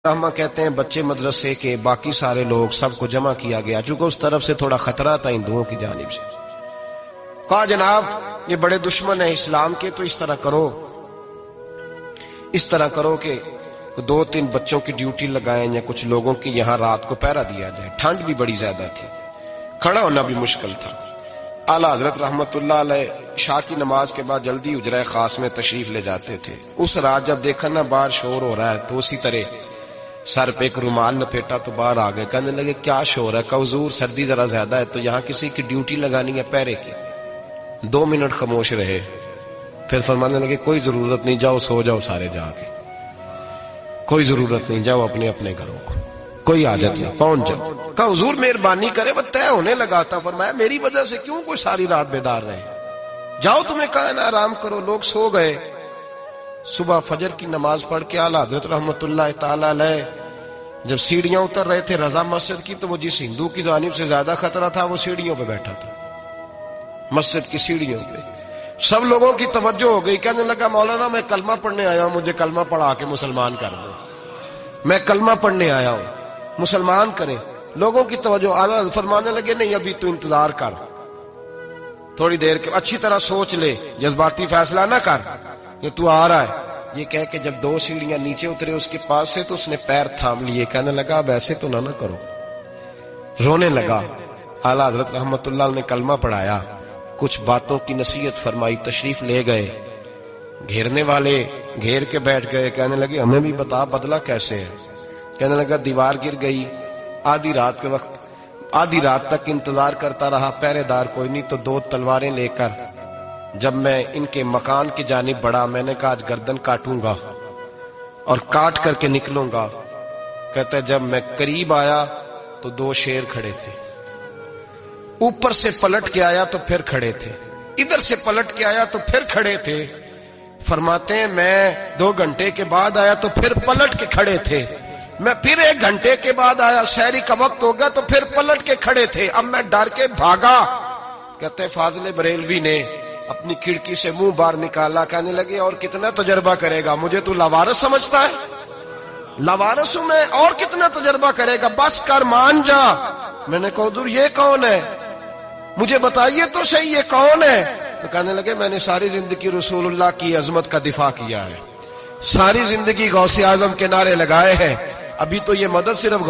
رحمہ کہتے ہیں بچے مدرسے کے باقی سارے لوگ سب کو جمع کیا گیا، چونکہ اس طرف سے تھوڑا خطرہ تھا ہندوؤں کی جانب سے۔ کہا جناب یہ بڑے دشمن ہیں اسلام کے، تو اس طرح کرو کہ 2-3 بچوں کی ڈیوٹی لگائیں یا کچھ لوگوں کی یہاں رات کو پہرا دیا جائے۔ ٹھنڈ بھی بڑی زیادہ تھی، کھڑا ہونا بھی مشکل تھا۔ اعلیٰ حضرت رحمت اللہ علیہ عشاء کی نماز کے بعد جلدی حجرہ خاص میں تشریف لے جاتے تھے۔ اس رات جب دیکھا نا باہر شور ہو رہا ہے تو اسی طرح سر پہ ایک رومال لپیٹا تو باہر آ گئے، کہنے لگے کیا شور ہے؟ کہ حضور سردی ذرا زیادہ ہے تو یہاں کسی کی ڈیوٹی لگانی ہے پہرے کی۔ 2 منٹ خاموش رہے، پھر فرمانے لگے کوئی ضرورت نہیں، جاؤ سو جاؤ سارے جا کے، کوئی ضرورت نہیں، جاؤ اپنے اپنے گھروں کو، کوئی حاجت نہیں، پہنچ جاؤ۔ کہا حضور مہربانی کرے، وہ طے ہونے لگا تھا۔ فرمایا میری وجہ سے کیوں کوئی ساری رات بیدار رہے؟ جاؤ تمہیں کہا نا آرام کرو۔ لوگ سو گئے۔ صبح فجر کی نماز پڑھ کے اعلیٰ حضرت رحمت اللہ تعالی علیہ جب سیڑھیاں اتر رہے تھے رضا مسجد کی، تو وہ جس ہندو کی جانب سے زیادہ خطرہ تھا وہ سیڑھیوں پہ بیٹھا تھا، مسجد کی سیڑھیوں پہ۔ سب لوگوں کی توجہ ہو گئی، کہنے لگا مولانا میں کلمہ پڑھنے آیا ہوں، مجھے کلمہ پڑھا کے مسلمان کر دو، میں کلمہ پڑھنے آیا ہوں، مسلمان کریں۔ لوگوں کی توجہ، اعلیٰ فرمانے لگے نہیں ابھی تو انتظار کر، تھوڑی دیر کے اچھی طرح سوچ لے، جذباتی فیصلہ نہ کر، یہ تو آ رہا ہے۔ یہ کہہ کے جب 2 سیڑھیاں نیچے اترے اس کے پاس سے تو اس نے پیر تھام لیے، کہنے لگا اب ایسے تو نہ کرو، رونے لگا۔ اعلیٰ حضرت رحمت اللہ نے کلمہ پڑھایا، کچھ باتوں کی نصیحت فرمائی، تشریف لے گئے۔ گھیرنے والے گھیر کے بیٹھ گئے، کہنے لگے ہمیں بھی بتا بدلہ کیسے ہے؟ کہنے لگا دیوار گر گئی، آدھی رات تک انتظار کرتا رہا، پہرے دار کوئی نہیں، تو 2 تلواریں لے کر جب میں ان کے مکان کی جانب بڑھا، میں نے کہا آج گردن کاٹوں گا اور کاٹ کر کے نکلوں گا۔ کہتا ہے جب میں قریب آیا تو 2 شیر کھڑے تھے، اوپر سے پلٹ کے آیا تو پھر کھڑے تھے، ادھر سے پلٹ کے آیا تو پھر کھڑے تھے۔ فرماتے ہیں میں 2 گھنٹے کے بعد آیا تو پھر پلٹ کے کھڑے تھے، میں پھر 1 گھنٹے کے بعد آیا، سحری کا وقت ہو گیا تو پھر پلٹ کے کھڑے تھے، اب میں ڈر کے بھاگا۔ کہتے ہیں فاضل بریلوی نے اپنی کھڑکی سے منہ باہر نکالا، کہنے لگے اور کتنا تجربہ کرے گا؟ مجھے تو لاوارث سمجھتا ہے؟ لاوارث ہوں میں، اور کتنا تجربہ کرے گا؟ بس کر مان جا۔ میں نے کہا حضور یہ کون ہے؟ مجھے بتائیے تو صحیح یہ کون ہے؟ تو کہنے لگے میں نے ساری زندگی رسول اللہ کی عظمت کا دفاع کیا ہے، ساری زندگی غوث اعظم کے نعرے لگائے ہیں، ابھی تو یہ مدد صرف